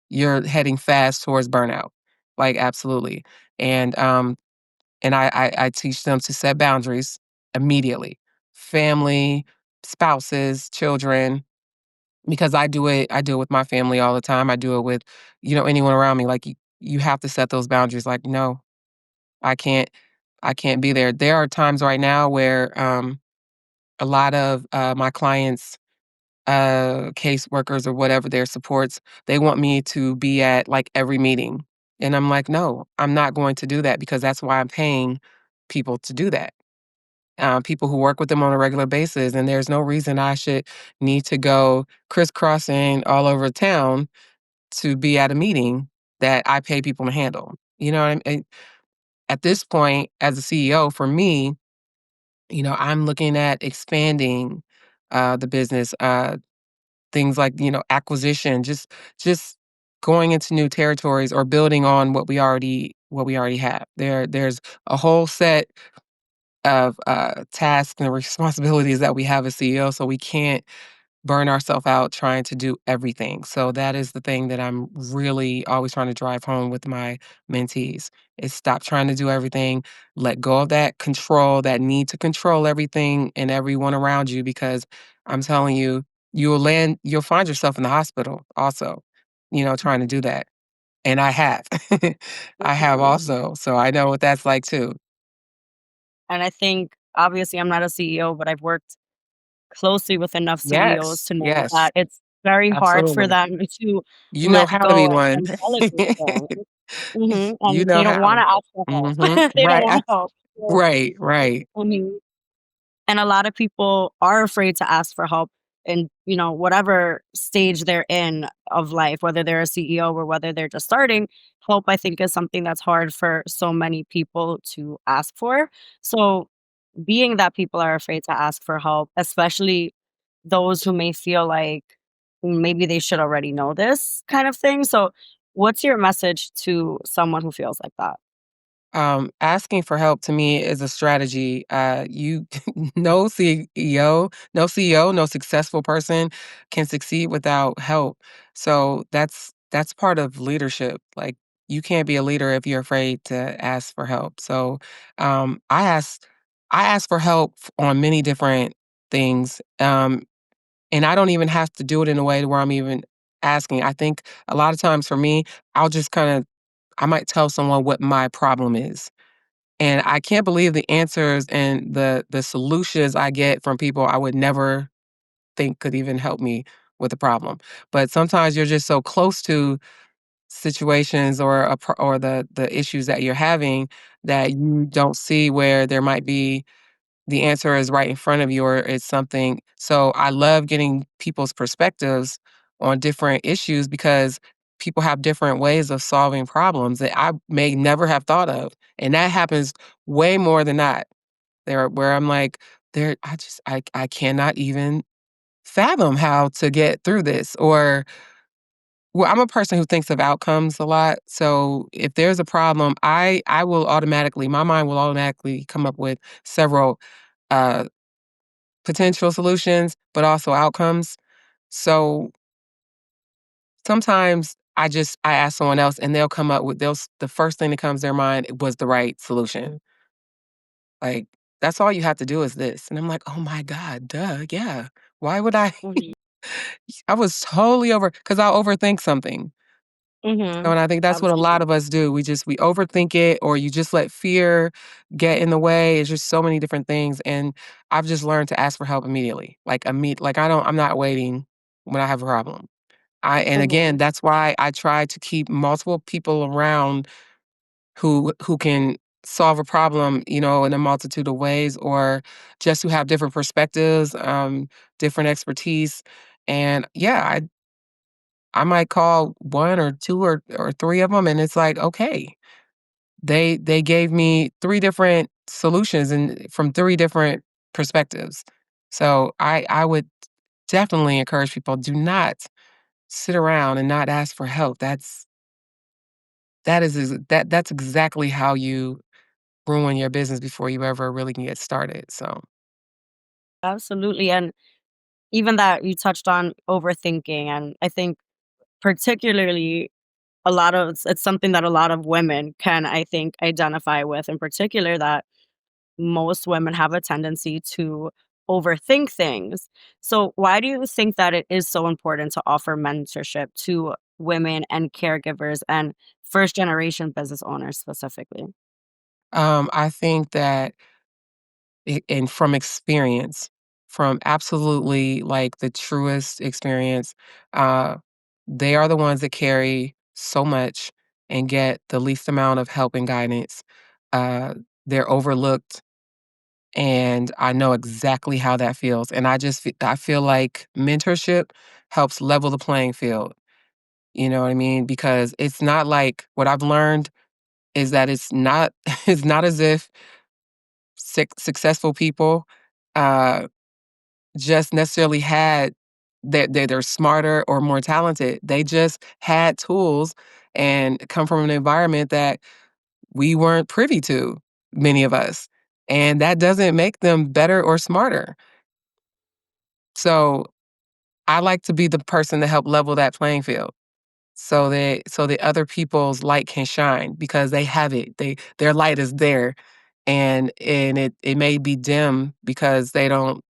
you're heading fast towards burnout. Like, absolutely. And, I teach them to set boundaries immediately. Family, spouses, children, because I do it with my family all the time. I do it with, anyone around me. Like, you have to set those boundaries. Like, "No, I can't I can't be there." There are times right now where, a lot of, my clients caseworkers or whatever their supports, they want me to be at like every meeting. And I'm like, no, I'm not going to do that because that's why I'm paying people to do that. people who work with them on a regular basis, and there's no reason I should need to go crisscrossing all over town to be at a meeting that I pay people to handle. You know what I mean? At this point, as a CEO, for me, I'm looking at expanding the business, things like acquisition, just going into new territories or building on what we already have. There's a whole set of tasks and responsibilities that we have as CEO, so we can't burn ourselves out trying to do everything. So that is the thing that I'm really always trying to drive home with my mentees is stop trying to do everything, let go of that control, that need to control everything and everyone around you because I'm telling you, you'll find yourself in the hospital also, trying to do that. And I have. I have Mhm. also. So I know what that's like too. And I think, obviously, I'm not a CEO, but I've worked closely with enough CEOs Yes. to know Yes. that it's very hard for Absolutely. them to You know let how to be go one. and delegate things. You And know they don't wanna how. ask for help. Mhm. They don't Right, wanna help. So right, right. mhm. And a lot of people are afraid to ask for help in, whatever stage they're in of life, whether they're a CEO or whether they're just starting. Help, I think, is something that's hard for so many people to ask for. So, being that people are afraid to ask for help, especially those who may feel like maybe they should already know this kind of thing. So, what's your message to someone who feels like that? Asking for help to me is a strategy. You no successful person can succeed without help. So that's part of leadership. Like you can't be a leader if you're afraid to ask for help. So um, I ask I ask for help on many different things, and I don't even have to do it in a way to where I'm even asking. I think a lot of times for me, I'll just kind of I might tell someone what my problem is and I can't believe the answers and the solutions I get from people I would never think could even help me with the problem. But sometimes you're just so close to situations or or the issues that you're having that you don't see where there might be the answer is right in front of you or it's something. So I love getting people's perspectives on different issues because people have different ways of solving problems that I may never have thought of. And that happens way more than not. There where I'm like, there I cannot even fathom how to get through this. Or well, I'm a person who thinks of outcomes a lot. So if there's a problem, I will automatically my mind will automatically come up with several uh potential solutions, but also outcomes. So sometimes I ask someone else and they'll come up with the first thing that comes to their mind was the right solution. Like, that's all you have to do is this. And I'm like, oh my God, duh, yeah. Why would I? Mhm. I was totally over because I'll overthink something. So, Mhm. and I think that's what a lot Absolutely. of us do. We overthink it or you just let fear get in the way. It's just so many different things. And I've just learned to ask for help immediately. Like I'm not waiting when I have a problem. And again, Mhm. that's why I try to keep multiple people around who can solve a problem, in a multitude of ways or just who have different perspectives, different expertise. And yeah, I might call 1 or 2 or 3 of them, and it's like, "Okay." They gave me 3 different solutions and from 3 different perspectives. So, I would definitely encourage people, do not sit around and not ask for help. That's exactly how you ruin your business before you ever really can get started, so Absolutely. And even that you touched on overthinking, and I think particularly it's something that a lot of women can, I think, identify with, in particular, that most women have a tendency to overthink things. So, why do you think that it is so important to offer mentorship to women and caregivers and first generation business owners specifically? I think that and from experience, from absolutely, like, the truest experience, uh, they are the ones that carry so much and get the least amount of help and guidance. Uh, they're overlooked and I know exactly how that feels, and I feel like mentorship helps level the playing field, you know what I mean? Because it's not like what I've learned is that it's not it's not as if successful people, uh, just necessarily had they're smarter or more talented. They just had tools and come from an environment that we weren't privy to, many of us, and that doesn't make them better or smarter. So, I like to be the person to help level that playing field so that other people's light can shine because they have it. Their light is there, and it may be dim because they don't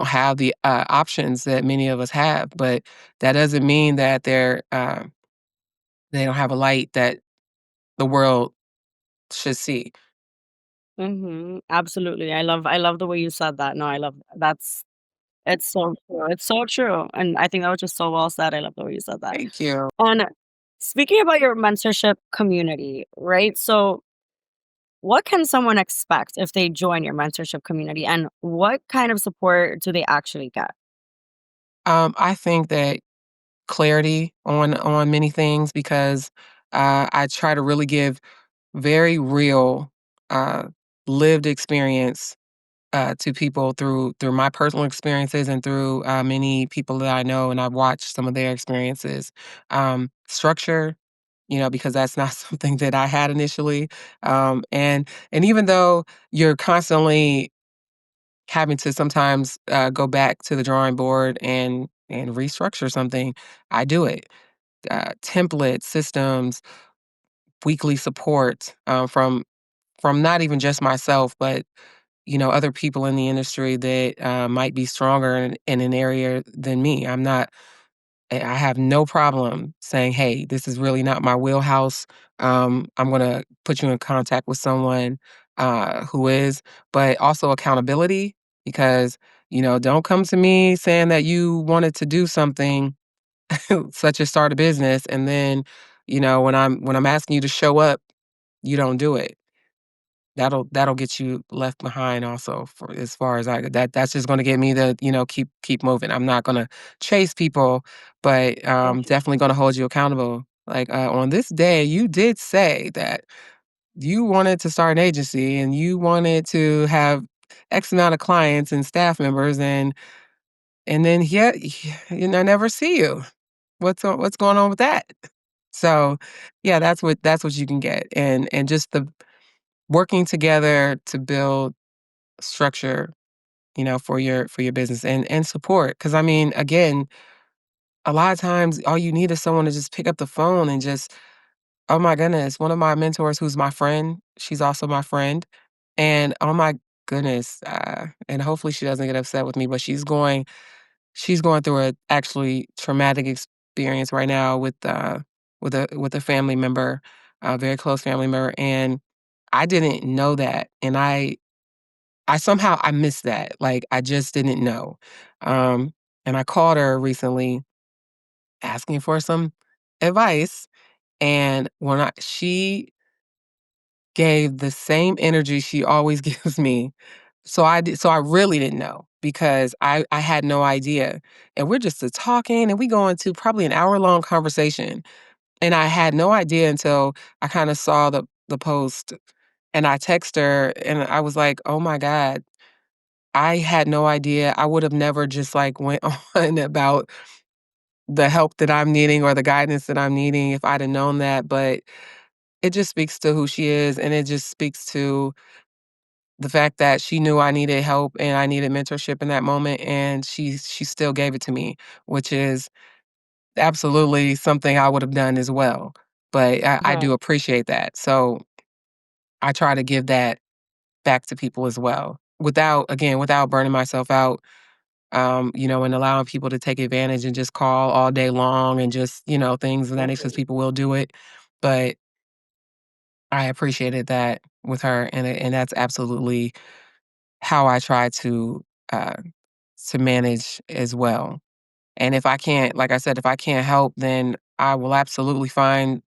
have the, options that many of us have, but that doesn't mean that they don't have a light that the world should see. Absolutely. I love the way you said that. No, I love that's it's so true. It's so true. And I think that was just so well said. I love the way you said that. Thank you. And speaking about your mentorship community, right? So what can someone expect if they join your mentorship community and what kind of support do they actually get? I think that clarity on many things because, I try to really give very real, uh, lived experience to people through my personal experiences and through many people that I know, and I've watched some of their experiences. Structure, because that's not something that I had initially, and even though you're constantly having to sometimes go back to the drawing board and restructure something, I do it. Templates, systems, weekly support from not even just myself, but other people in the industry that might be stronger in an area than me. I have no problem saying, hey, this is really not my wheelhouse. I'm going to put you in contact with someone who is, but also accountability because, don't come to me saying that you wanted to do something such as start a business. And then, when I'm asking you to show up, you don't do it. That'll get you left behind also for as far as that's just gonna get me to, keep moving. I'm not gonna chase people, but, Mhm. definitely gonna hold you accountable. Like, "On this day, you did say that you wanted to start an agency and you wanted to have X amount of clients and staff members, and then yet, I never see you. What's going on with that?" So, yeah, that's what you can get, and just the working together to build structure, for your business and support. Because I mean, again, a lot of times all you need is someone to just pick up the phone and just, oh my goodness, one of my mentors who's my friend, she's also my friend, and oh my goodness, and hopefully she doesn't get upset with me, but she's going through a actually traumatic experience right now with a family member, a very close family member, and I didn't know that, and I somehow I missed that, like, I just didn't know, um, and I called her recently asking for some advice, and when I she gave the same energy she always gives me, so I really didn't know because I had no idea, and we're just, talking, and we go into probably an hour-long conversation, and I had no idea until I kinda saw the post, and I text her, and I was like, "Oh my god." I had no idea. I would have never just, like, went on about the help that I'm needing or the guidance that I'm needing if I'd have known that, but it just speaks to who she is, and it just speaks to the fact that she knew I needed help and I needed mentorship in that moment, and she still gave it to me, which is absolutely something I would have done as well, but I Right. do appreciate that, so I try to give that back to people as well, without burning myself out, and allowing people to take advantage and just call all day long and just, things of that nature 'cause Mhm. people will do it. But I appreciated that with her, and that's absolutely how I try uh, to manage as well. And if I can't, like I said, if I can't help, then I will absolutely find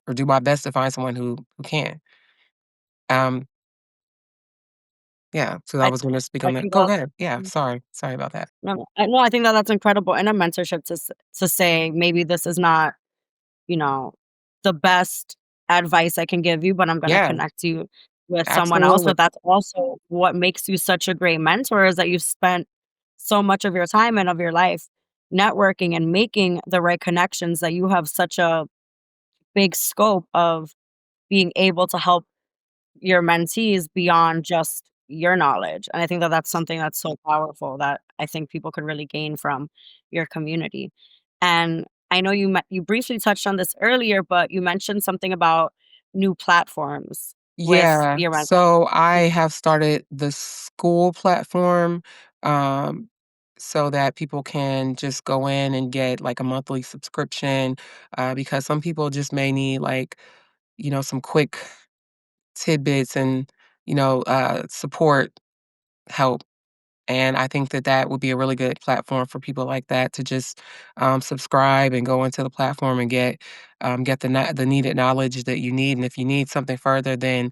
or do my best to find someone who can. Um, Yeah, so I I was gonna speak I on that. think Go that ahead. Yeah, sorry. Sorry about that. no, I think that that's incredible in a mentorship to say, "Maybe this is not, you know, the best advice I can give you, but I'm gonna Yeah, connect you with someone else," absolutely. but that's also what makes you such a great mentor is that you've spent so much of your time and of your life networking and making the right connections that you have such a big scope of being able to help your mentees beyond just your knowledge, and I think that that's something that's so powerful that I think people could really gain from your community, and I know you briefly touched on this earlier, but you mentioned something about new platforms with Yeah, your so I Mm, have started the school platform, um, so that people can just go in and get, like, a monthly subscription, because some people just may need, like, some quick tidbits and, support help. And I think that that would be a really good platform for people like that to just subscribe and go into the platform and get the needed knowledge that you need. And if you need something further, then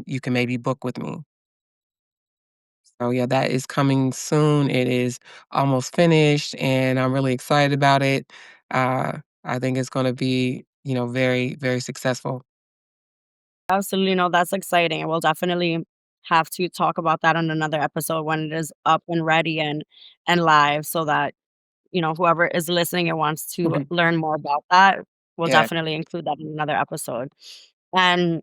you can maybe book with me. So yeah, that is coming soon. It is almost finished, and I'm really excited about it. Uh, I think it's going to be very very successful. absolutely, no, that's exciting, and we'll definitely have to talk about that on another episode when it is up and ready and live so that, whoever is listening and wants to learn more about that, we'll Yeah. definitely include that in another episode. And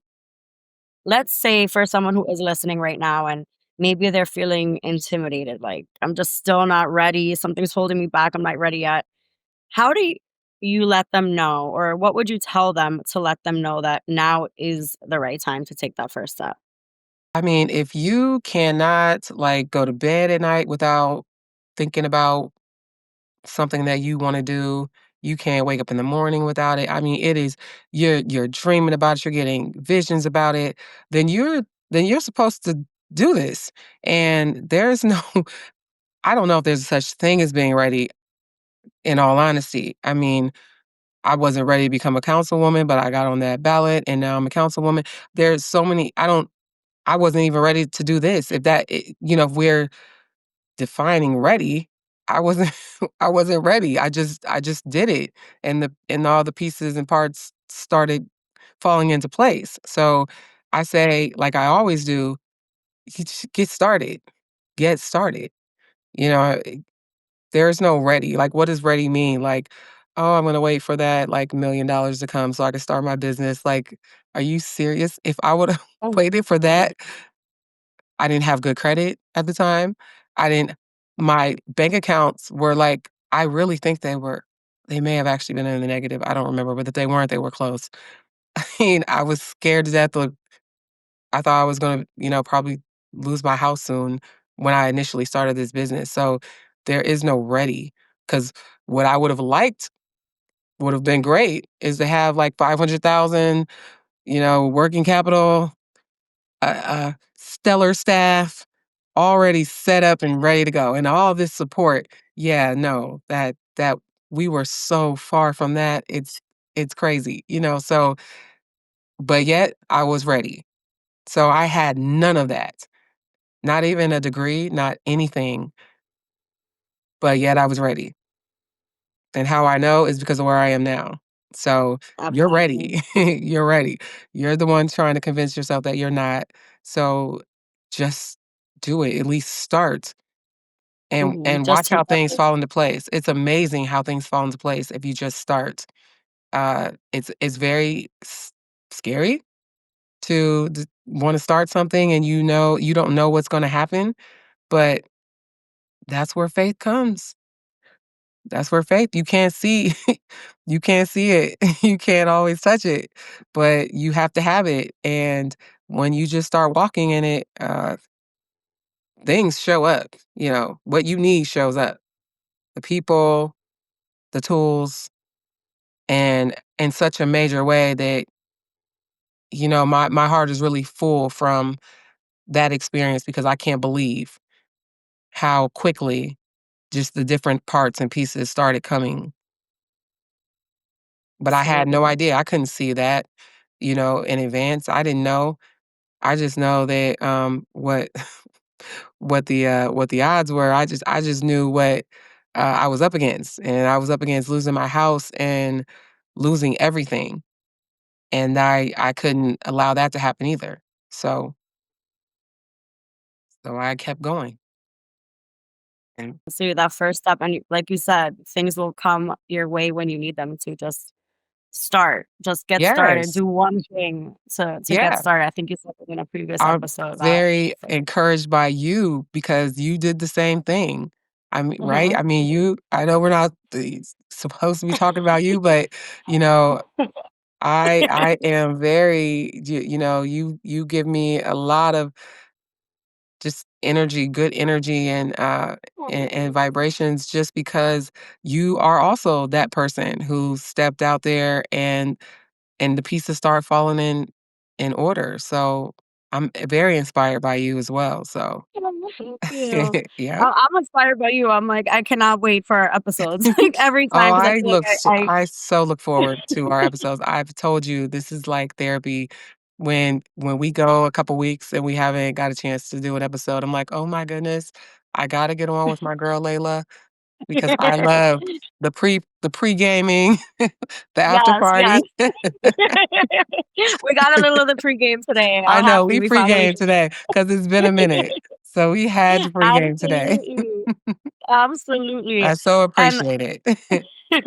let's say for someone who is listening right now and maybe they're feeling intimidated, like, I'm just still not ready, something's holding me back, I'm not ready yet. How do you let them know, or what would you tell them to let them know that now is the right time to take that first step? I mean, if you cannot like go to bed at night without thinking about something that you want to do, you can't wake up in the morning without it. I mean, it is you're dreaming about it, you're getting visions about it, then you're supposed to do this. And there's no I don't know if there's such thing as being ready in all honesty. I mean, I wasn't ready to become a councilwoman, but I got on that ballot and now I'm a councilwoman. There's so many I wasn't even ready to do this. If we're defining ready, I wasn't I wasn't ready. I just did it and all the pieces and parts started falling into place. So I say, like I always do, you just get started. Get started. You know, there's no ready. Like what does ready mean? Like, oh, I'm gonna wait for that like $1 million to come so I can start my business. Like, are you serious? If I would have Oh, waited for that, I didn't have good credit at the time. I didn't My bank accounts were like I really think they may have actually been in the negative, I don't remember, but if they weren't, they were close. I mean, I was scared to death of I thought I was gonna, probably lose my house soon when I initially started this business, so there is no ready. Because what I would have liked would have been great is to have, like, 500,000, working capital, stellar staff already set up and ready to go and all this support. Yeah, no, that we were so far from that. It's crazy, so but yet I was ready. So I had none of that. Not even a degree, not anything, but yet I was ready. And how I know is because of where I am now. So you're absolutely. ready. You're ready. You're the one trying to convince yourself that you're not. So just do it. At least start and Just watch take how that things first fall into place. It's amazing how things fall into place if you just start. It's very scary to want to start something and you don't know what's going to happen, but that's where faith comes. That's where faith you can't see you can't see it. You can't always touch it, but you have to have it. And when you just start walking in it, things show up. What you need shows up. The people, the tools, and in such a major way that, my heart is really full from that experience because I can't believe how quickly just the different parts and pieces started coming. But I had no absolutely. idea. I couldn't see that, in advance. I didn't know. I just know that what what the odds were. I just knew what I was up against, and I was up against losing my house and losing everything, and I couldn't allow that to happen either. So I kept going, and So that first step, and like you said, things will come your way when you need them to. Just start. Just get started. yes, Do one thing to get yeah. started. I think you said it in a previous I'm episode that. very encouraged by you because you did the same thing. I mean, right? Mhm. I mean, I know we're not supposed to be talking about you, but you know, I am very, you give me a lot of just energy, good energy and vibrations just because you are also that person who stepped out there and the pieces start falling in order. So I'm very inspired by you as well. So Thank you. yeah. I'm inspired by you. I'm like, I cannot wait for our episodes, like, every Oh, time, because I feel like I I so look forward to our episodes. I've told you this is like therapy. When we go a couple weeks and we haven't got a chance to do an episode, I'm like, oh my goodness, I gotta get on with my girl Layla because I love the pre gaming, the after Yes, yes. party. We got a little of the pregame today. I I'm know happy. we We finally pregame today because it's been a minute. So we had to pregame today. absolutely, absolutely. I so And appreciate it.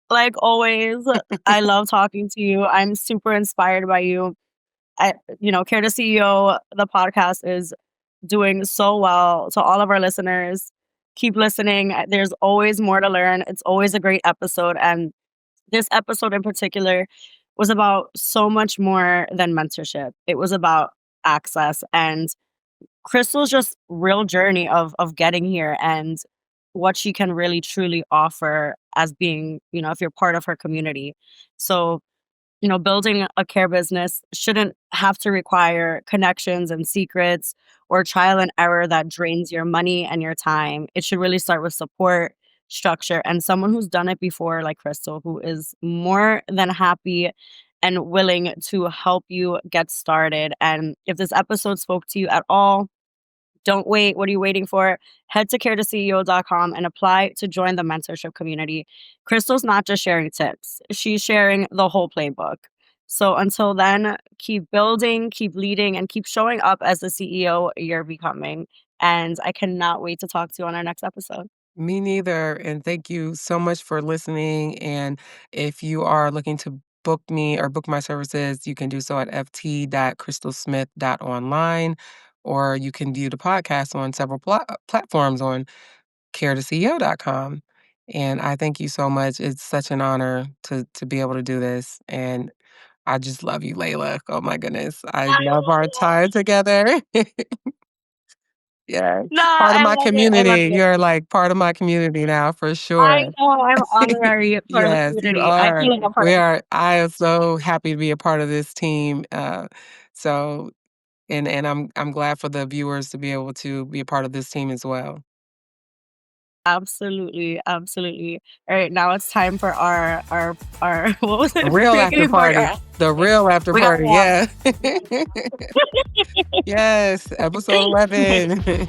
like always, I love talking to you. I'm super inspired by you. Care to CEO, the podcast is doing so well. To all of our listeners, keep listening. There's always more to learn. It's always a great episode. And this episode in particular was about so much more than mentorship. It was about access and Crystal's just real journey of getting here and what she can really truly offer as being, if you're part of her community. So, building a care business shouldn't have to require connections and secrets or trial and error that drains your money and your time. It should really start with support, structure, and someone who's done it before, like Crystal, who is more than happy and willing to help you get started. And if this episode spoke to you at all, don't wait. What are you waiting for? Head to caretoceo.com and apply to join the mentorship community. Crystal's not just sharing tips, she's sharing the whole playbook. So until then, keep building, keep leading, and keep showing up as the CEO you're becoming. And I cannot wait to talk to you on our next episode. Me neither. And thank you so much for listening. And if you are looking to book me or book my services, you can do so at ft.crystalsmith.online, or you can view the podcast on several platforms on caretoceo.com. And I thank you so much. It's such an honor to be able to do this. And I just love you, Layla. Oh my goodness. I I love our love time together. Yeah. it. No, Part of I my love it. I love community. it. You're like part of my community now for I sure. know I'm honorary for the Yes, you community. I are. feel like a part We of are I am so happy to be a part of this team. So and I'm glad for the viewers to be able to be a part of this team as well. absolutely, absolutely. All right, now it's time for our what was The it? real after Pregame part. party. The real after We got party. one. Yeah. Yes, episode 11.